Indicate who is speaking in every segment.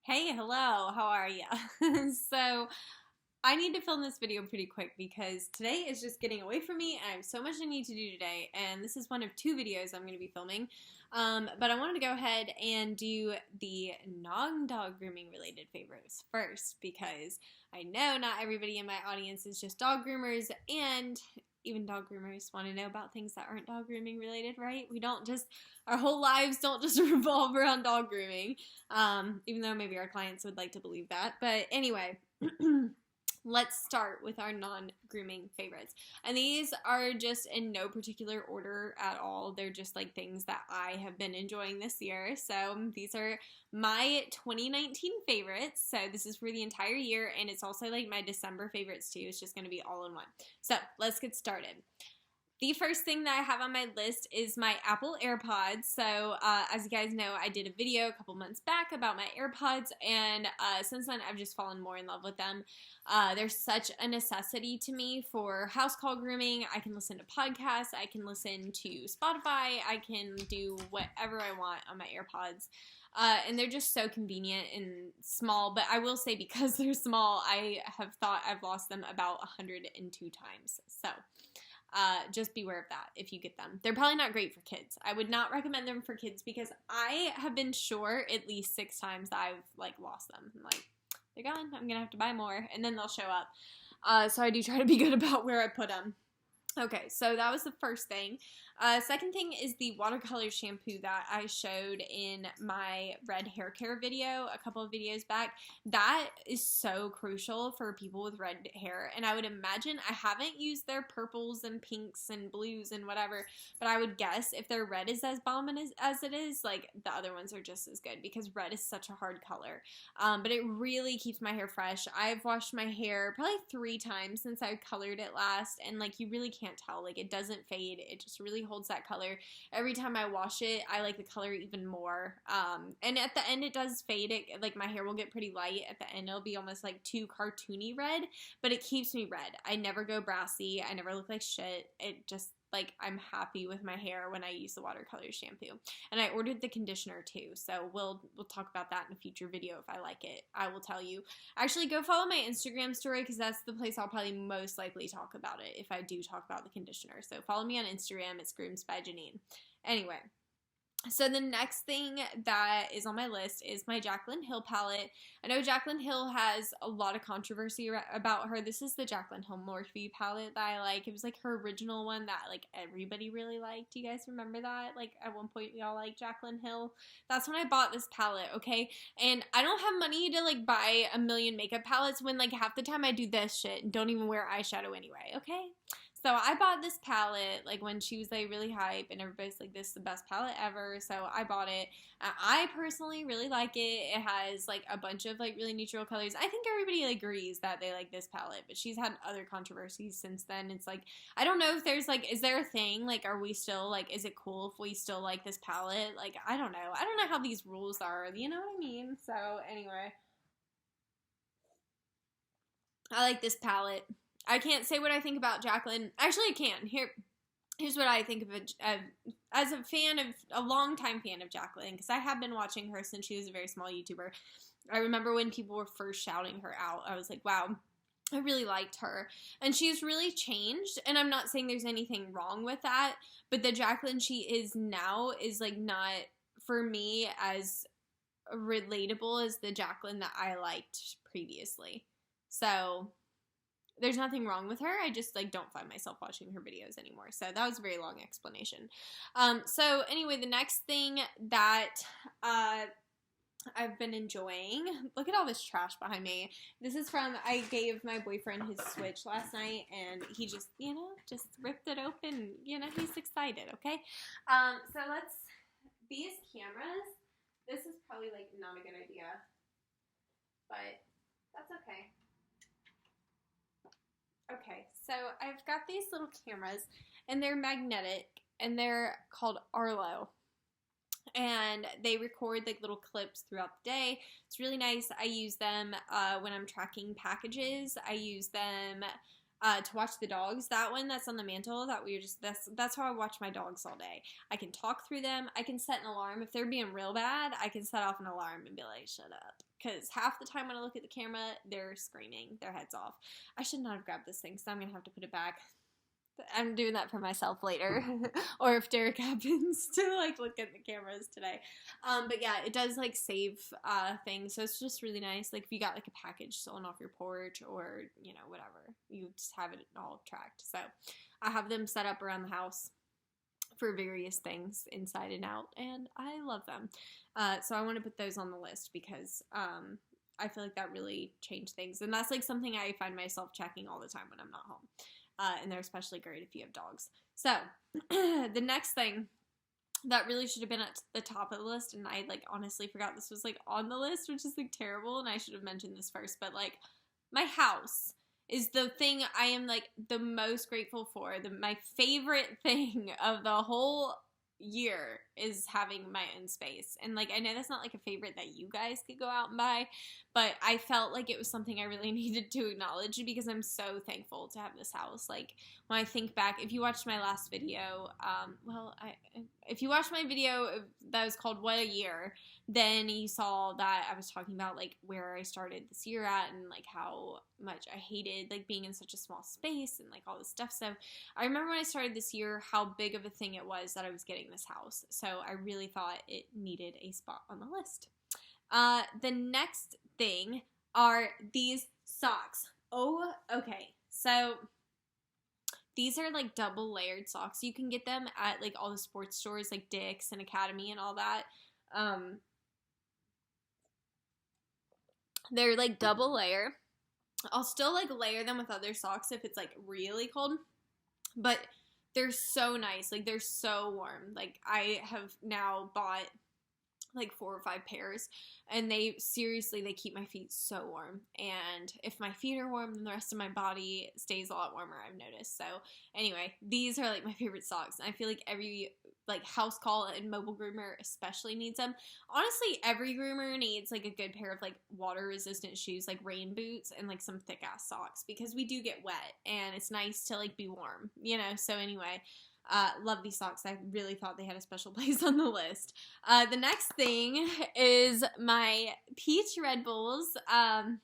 Speaker 1: Hey, hello, how are ya? So, I need to film this video pretty quick because today is just getting away from me and I have so much I need to do today, and this is one of two videos I'm going to be filming. But I wanted to go ahead and do the non-dog grooming related favorites first because I know not everybody in my audience is just dog groomers, and even dog groomers want to know about things that aren't dog grooming related, right? Our whole lives don't just revolve around dog grooming, even though maybe our clients would like to believe that. But anyway, let's start with our non-grooming favorites. And these are just in no particular order at all. They're just like things that I have been enjoying this year. So these are my 2019 favorites. So this is for the entire year, and it's also like my December favorites too. It's just going to be all in one. So let's get started. The first thing that I have on my list is my Apple Airpods. So as you guys know, I did a video a couple months back about my Airpods, and since then I've just fallen more in love with them. They're such a necessity to me for house call grooming. I can listen to podcasts, I can listen to Spotify, I can do whatever I want on my Airpods. And they're just so convenient and small, but I will say because they're small, I have thought I've lost them about 102 times. So just beware of that if you get them. They're probably not great for kids. I would not recommend them for kids because I have been sure at least 6 times that I've like lost them. I'm like, they're gone. I'm gonna have to buy more, and then they'll show up. So I do try to be good about where I put them. Okay, so that was the first thing. Second thing is the Watercolor Shampoo that I showed in my red hair care video a couple of videos back. That is so crucial for people with red hair, and I would imagine, I haven't used their purples and pinks and blues and whatever, but I would guess if their red is as bomb as it is, like, the other ones are just as good because red is such a hard color. But it really keeps my hair fresh. I've washed my hair probably 3 times since I colored it last, and like, you really can't tell. Like, it doesn't fade. It just really holds that color. Every time I wash it, I like the color even more. And at the end, it does fade. It, like, my hair will get pretty light. At the end, it'll be almost like too cartoony red, but it keeps me red. I never go brassy. I never look like shit. It just, like, I'm happy with my hair when I use the Watercolor shampoo. And I ordered the conditioner too, so we'll talk about that in a future video if I like it. I will tell you. Actually, go follow my Instagram story because that's the place I'll probably most likely talk about it if I do talk about the conditioner. So follow me on Instagram. It's Grooms by Janine. Anyway. So the next thing that is on my list is my Jaclyn Hill palette. I know Jaclyn Hill has a lot of controversy about her. This is the Jaclyn Hill Morphe palette that I like. It was like her original one that like everybody really liked. Do you guys remember that? Like at one point we all liked Jaclyn Hill. That's when I bought this palette, okay? And I don't have money to like buy a million makeup palettes when like half the time I do this shit and don't even wear eyeshadow anyway, okay? So I bought this palette like when she was like really hype and everybody's like, this is the best palette ever. So I bought it. I personally really like it. It has like a bunch of like really neutral colors. I think everybody like, agrees that they like this palette, but she's had other controversies since then. It's like, I don't know if there's like, is there a thing? Like, are we still like, is it cool if we still like this palette? Like, I don't know. I don't know how these rules are. You know what I mean? So anyway, I like this palette. I can't say what I think about Jaclyn. Actually, I can. Here's what I think of it as a longtime fan of Jaclyn, because I have been watching her since she was a very small YouTuber. I remember when people were first shouting her out. I was like, wow, I really liked her. And she's really changed, and I'm not saying there's anything wrong with that, but the Jaclyn she is now is like not, for me, as relatable as the Jaclyn that I liked previously. So there's nothing wrong with her. I just like don't find myself watching her videos anymore. So that was a very long explanation. So anyway, the next thing that I've been enjoying, look at all this trash behind me. This is from, I gave my boyfriend his Switch last night and he just, just ripped it open. He's excited, okay? So these cameras, this is probably like not a good idea, but that's okay. Okay, so I've got these little cameras, and they're magnetic, and they're called Arlo, and they record like little clips throughout the day. It's really nice. I use them when I'm tracking packages. I use them to watch the dogs. That one that's on the mantle, that we were just, that's how I watch my dogs all day. I can talk through them. I can set an alarm. If they're being real bad, I can set off an alarm and be like, shut up. Because half the time when I look at the camera, they're screaming their heads off. I should not have grabbed this thing, so I'm going to have to put it back. I'm doing that for myself later. Or if Derek happens to, like, look at the cameras today. But yeah, it does, like, save things. So it's just really nice. Like, if you got, like, a package stolen off your porch or, you know, whatever. You just have it all tracked. So I have them set up around the house for various things inside and out. And I love them. So I want to put those on the list because I feel like that really changed things. And that's, like, something I find myself checking all the time when I'm not home. And they're especially great if you have dogs. So, the next thing that really should have been at the top of the list, and I, like, honestly forgot this was, like, on the list, which is, like, terrible, and I should have mentioned this first, but, like, my house is the thing I am, like, the most grateful for. My favorite thing of the whole year is having my own space. And, like, I know that's not, like, a favorite that you guys could go out and buy, but I felt like it was something I really needed to acknowledge because I'm so thankful to have this house. Like, when I think back, if you watched my last video, if you watched my video that was called What a Year, then you saw that I was talking about, like, where I started this year at and, like, how much I hated, like, being in such a small space and, like, all this stuff. So I remember when I started this year how big of a thing it was that I was getting this house. So I really thought it needed a spot on the list. The next thing are these socks. Oh, okay. So these are, like, double layered socks. You can get them at, like, all the sports stores, like Dick's and Academy and all that. They're, like, double layer. I'll still, like, layer them with other socks if it's, like, really cold. But they're so nice. Like, they're so warm. Like, I have now bought, like, 4 or 5 pairs, and they keep my feet so warm. And if my feet are warm, then the rest of my body stays a lot warmer, I've noticed. So anyway, these are, like, my favorite socks. And I feel like every, like, house call and mobile groomer especially needs them. Honestly, every groomer needs, like, a good pair of, like, water resistant shoes, like rain boots and, like, some thick ass socks, because we do get wet and it's nice to, like, be warm, you know. So anyway, love these socks. I really thought they had a special place on the list. The next thing is my peach Red Bulls and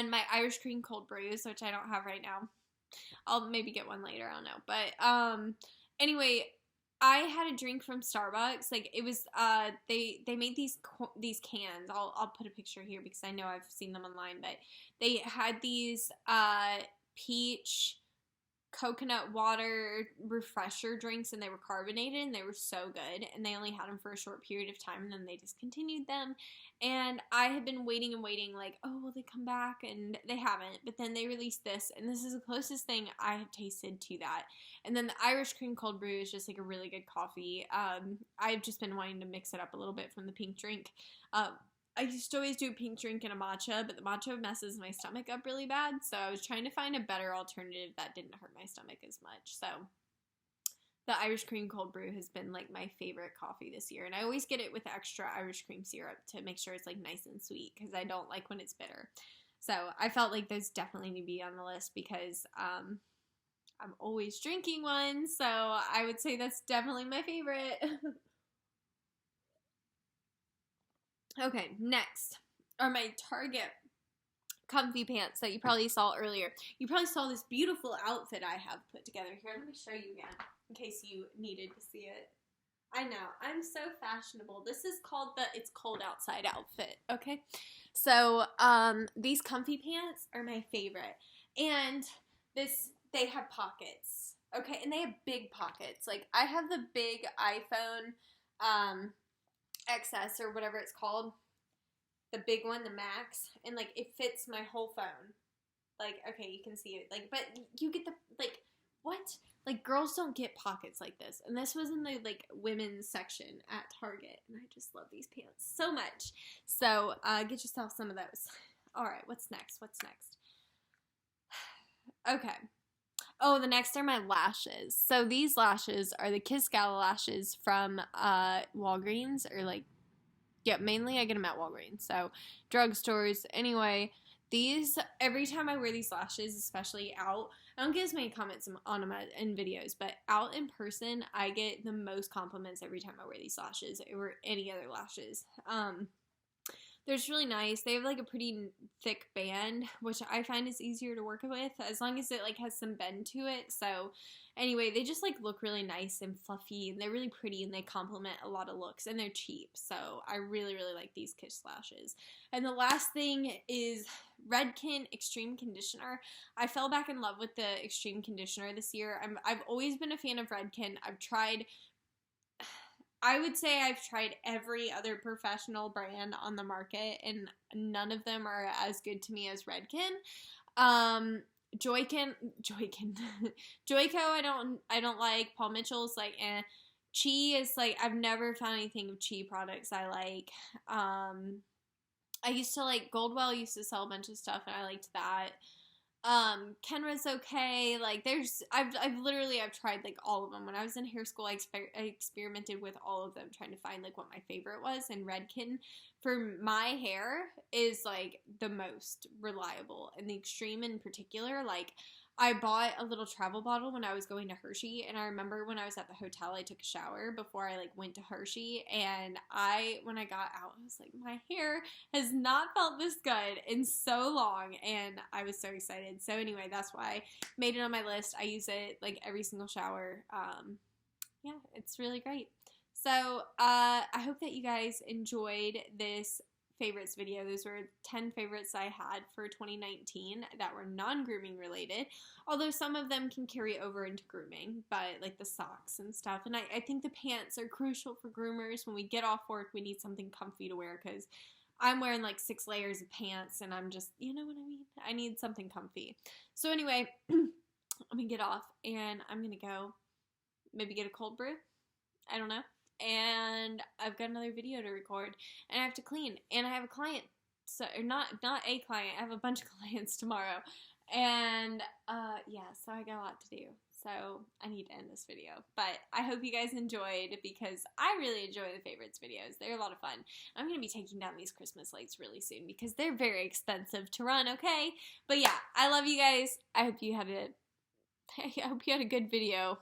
Speaker 1: my Irish cream cold brews, which I don't have right now. I'll maybe get one later, I don't know. But anyway, I had a drink from Starbucks. Like, it was they made these cans. I'll put a picture here because I know I've seen them online, but they had these peach coconut water refresher drinks, and they were carbonated, and they were so good, and they only had them for a short period of time, and then they discontinued them. And I had been waiting and waiting, like, oh, will they come back? And they haven't. But then they released this, and this is the closest thing I have tasted to that. And then the Irish cream cold brew is just, like, a really good coffee. I've just been wanting to mix it up a little bit from the pink drink. I used to always do a pink drink and a matcha, but the matcha messes my stomach up really bad, so I was trying to find a better alternative that didn't hurt my stomach as much. So the Irish cream cold brew has been, like, my favorite coffee this year, and I always get it with extra Irish cream syrup to make sure it's, like, nice and sweet, because I don't like when it's bitter. So I felt like those definitely need to be on the list because I'm always drinking one, so I would say that's definitely my favorite. Okay, next are my Target comfy pants that you probably saw earlier. You probably saw this beautiful outfit I have put together here. Let me show you again in case you needed to see it. I know, I'm so fashionable. This is called the It's Cold Outside outfit, okay? So, these comfy pants are my favorite. And they have pockets, okay? And they have big pockets. Like, I have the big iPhone, XS or whatever it's called, the big one, the Max, and, like, it fits my whole phone. Like, okay, you can see it, like, but you get the, like, what? Like, girls don't get pockets like this, and this was in the, like, women's section at Target, and I just love these pants so much. So, get yourself some of those. Alright, what's next? Okay. Oh, the next are my lashes. So these lashes are the Kiss Gala lashes from Walgreens, or, like, yeah, mainly I get them at Walgreens. So drugstores. Anyway, These, every time I wear these lashes, especially out, I don't get as many comments on them in videos, but out in person, I get the most compliments every time I wear these lashes over any other lashes. They're just really nice. They have like a pretty thick band, which I find is easier to work with as long as it like has some bend to it. So anyway, they just like look really nice and fluffy, and they're really pretty, and they complement a lot of looks, and they're cheap. So I really, really like these Kiss lashes. And the last thing is Redken Extreme Conditioner. I fell back in love with the Extreme Conditioner this year. I've always been a fan of Redken. I would say I've tried every other professional brand on the market, and none of them are as good to me as Redken. Joico, I don't like. Paul Mitchell's like, eh. Chi is like, I've never found anything of Chi products I like. I used to like, Goldwell used to sell a bunch of stuff, and I liked that. Kenra's okay. Like, I've tried like all of them. When I was in hair school, I experimented with all of them, trying to find like what my favorite was. And Redken, for my hair, is like the most reliable. And the Extreme in particular, like, I bought a little travel bottle when I was going to Hershey, and I remember when I was at the hotel, I took a shower before I like went to Hershey, and when I got out, I was like, my hair has not felt this good in so long, and I was so excited. So anyway, that's why I made it on my list. I use it like every single shower. Yeah, it's really great. So I hope that you guys enjoyed this favorites video. Those were 10 favorites I had for 2019 that were non-grooming related, although some of them can carry over into grooming, but like the socks and stuff. And I think the pants are crucial for groomers. When we get off work, we need something comfy to wear, because I'm wearing like 6 layers of pants, and I'm just, you know what I mean? I need something comfy. So anyway, I'm gonna get off, and I'm gonna go maybe get a cold brew. I don't know. And I've got another video to record, and I have to clean, and I have a client, so, or not a client, I have a bunch of clients tomorrow, and yeah, so I got a lot to do, so I need to end this video. But I hope you guys enjoyed, because I really enjoy the favorites videos. They're a lot of fun. I'm going to be taking down these Christmas lights really soon, because they're very expensive to run, okay? But yeah, I love you guys. I hope you had a good video.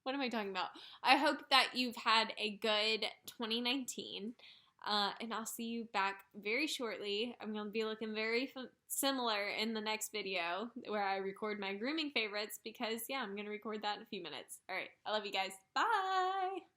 Speaker 1: What am I talking about? I hope that you've had a good 2019, and I'll see you back very shortly. I'm going to be looking very similar in the next video, where I record my grooming favorites, because, yeah, I'm going to record that in a few minutes. All right, I love you guys. Bye!